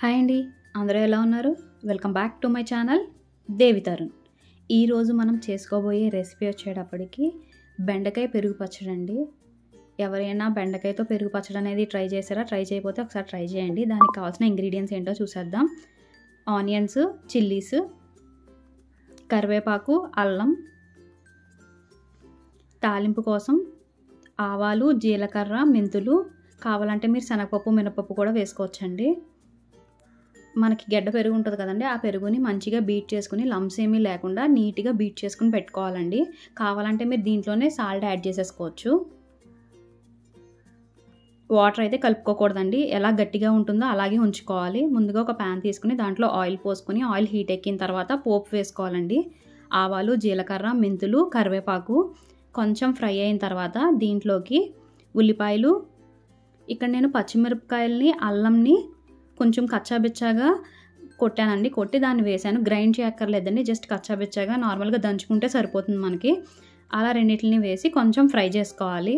Hi అండి, అందరూ ఎలా ఉన్నారు? Welcome back to my channel Devi Tarun. ఈరోజు మనం చేసుకోబోయే రెసిపీ వచ్చేటప్పటికి బెండకాయ పెరుగు పచ్చడి అండి. ఎవరైనా బెండకాయతో పెరుగు పచ్చడి అనేది ట్రై చేశారా? ట్రై చేయకపోతే ఒకసారి ట్రై చేయండి. దానికి కావాల్సిన ఇంగ్రీడియంట్స్ ఏంటో చూసేద్దాం. ఆనియన్స్, చిల్లీస్, కరివేపాకు, అల్లం, తాలింపు కోసం ఆవాలు, జీలకర్ర, మెంతులు, కావాలంటే మీరు శనగపప్పు, మినపప్పు కూడా వేసుకోవచ్చండి. మనకి గడ్డ పెరుగు ఉంటుంది కదండి, ఆ పెరుగుని మంచిగా బీట్ చేసుకుని లంప్స్ ఏమీ లేకుండా నీట్గా బీట్ చేసుకుని పెట్టుకోవాలండి. కావాలంటే మీరు దీంట్లోనే సాల్ట్ యాడ్ చేసేసుకోవచ్చు. వాటర్ అయితే కలుపుకోకూడదండి, ఎలా గట్టిగా ఉంటుందో అలాగే ఉంచుకోవాలి. ముందుగా ఒక ప్యాన్ తీసుకుని దాంట్లో ఆయిల్ పోసుకొని ఆయిల్ హీట్ ఎక్కిన తర్వాత పోపు వేసుకోవాలండి. ఆవాలు, జీలకర్ర, మెంతులు, కరివేపాకు కొంచెం ఫ్రై అయిన తర్వాత దీంట్లోకి ఉల్లిపాయలు, ఇక్కడ నేను పచ్చిమిరపకాయలని, అల్లంని కొంచెం కచ్చాబిచ్చాగా కొట్టానండి. కొట్టి దాన్ని వేసాను. గ్రైండ్ చేయక్కర్లేదండి, జస్ట్ కచ్చాబిచ్చాగా నార్మల్గా దంచుకుంటే సరిపోతుంది మనకి. అలా రెండింటిని వేసి కొంచెం ఫ్రై చేసుకోవాలి.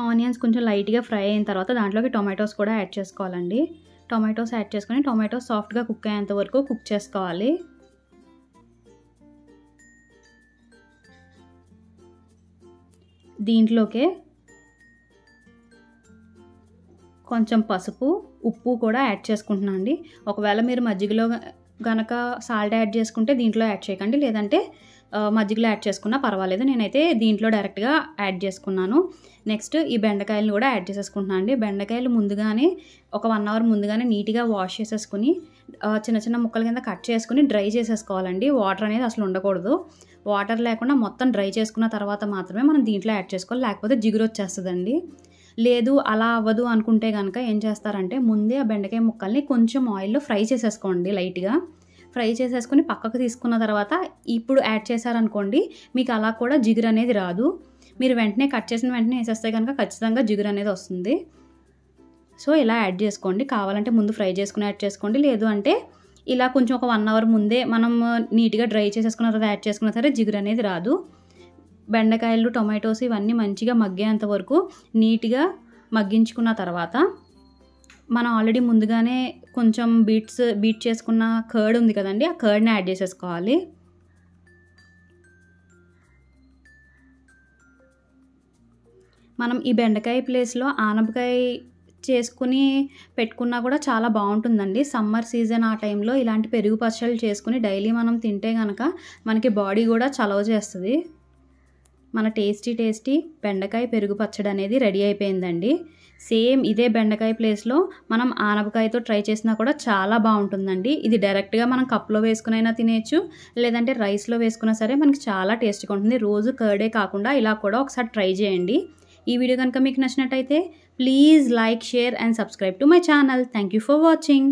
ఆనియన్స్ కొంచెం లైట్గా ఫ్రై అయిన తర్వాత దాంట్లోకి టొమాటోస్ కూడా యాడ్ చేసుకోవాలండి. టొమాటోస్ యాడ్ చేసుకొని టొమాటోస్ సాఫ్ట్గా కుక్ అయ్యేంత వరకు కుక్ చేసుకోవాలి. దీంట్లోకే కొంచెం పసుపు, ఉప్పు కూడా యాడ్ చేసుకుంటున్నాను అండి. ఒకవేళ మీరు మజ్జిగలో గనక సాల్ట్ యాడ్ చేసుకుంటే దీంట్లో యాడ్ చేయకండి, లేదంటే మజ్జిగలో యాడ్ చేసుకున్నా పర్వాలేదు. నేనైతే దీంట్లో డైరెక్ట్గా యాడ్ చేసుకున్నాను. నెక్స్ట్ ఈ బెండకాయలను కూడా యాడ్ చేసేసుకుంటున్నాను అండి. బెండకాయలు ముందుగానే ఒక 1 అవర్ ముందుగానే నీట్గా వాష్ చేసేసుకుని చిన్న చిన్న ముక్కల కింద కట్ చేసుకుని డ్రై చేసేసుకోవాలండి. వాటర్ అనేది అసలు ఉండకూడదు. వాటర్ లేకుండా మొత్తం డ్రై చేసుకున్న తర్వాత మాత్రమే మనం దీంట్లో యాడ్ చేసుకోవాలి, లేకపోతే జిగురు వచ్చేస్తుందండి. లేదు అలా అవ్వదు అనుకుంటే కనుక ఏం చేస్తారంటే ముందే ఆ బెండకాయ ముక్కల్ని కొంచెం ఆయిల్లో ఫ్రై చేసేసుకోండి. లైట్గా ఫ్రై చేసేసుకుని పక్కకు తీసుకున్న తర్వాత ఇప్పుడు యాడ్ చేశారనుకోండి, మీకు అలా కూడా జిగురు అనేది రాదు. మీరు వెంటనే కట్ చేసిన వెంటనే వేసేస్తే కనుక ఖచ్చితంగా జిగురు అనేది వస్తుంది. సో ఇలా యాడ్ చేసుకోండి. కావాలంటే ముందు ఫ్రై చేసుకుని యాడ్ చేసుకోండి, లేదు అంటే ఇలా కొంచెం ఒక 1 అవర్ ముందే మనం నీట్గా డ్రై చేసేసుకున్న తర్వాత యాడ్ చేసుకున్నా సరే జిగురు అనేది రాదు. బెండకాయలు, టొమాటోస్ ఇవన్నీ మంచిగా మగ్గేంత వరకు నీట్గా మగ్గించుకున్న తర్వాత మనం ఆల్రెడీ ముందుగానే కొంచెం బీట్ చేసుకున్న కర్డ్ ఉంది కదండి, ఆ కర్డ్ని యాడ్ చేసేసుకోవాలి. మనం ఈ బెండకాయ ప్లేస్లో ఆనపకాయ చేసుకుని పెట్టుకున్నా కూడా చాలా బాగుంటుందండి. సమ్మర్ సీజన్ ఆ టైంలో ఇలాంటి పెరుగు పచ్చళ్ళు చేసుకుని డైలీ మనం తింటే కనుక మనకి బాడీ కూడా చలవ చేస్తుంది. మన టేస్టీ బెండకాయ పెరుగు పచ్చడి అనేది రెడీ అయిపోయిందండి. సేమ్ ఇదే బెండకాయ ప్లేస్లో మనం ఆనపకాయతో ట్రై చేసినా కూడా చాలా బాగుంటుందండి. ఇది డైరెక్ట్గా మనం కప్లో వేసుకునైనా తినేయచ్చు, లేదంటే రైస్లో వేసుకున్నా సరే మనకి చాలా టేస్టీగా ఉంటుంది. రోజు కర్డే కాకుండా ఇలా కూడా ఒకసారి ట్రై చేయండి. ఈ వీడియో కనుక మీకు నచ్చినట్టయితే please like, share and subscribe to my channel. Thank you for watching.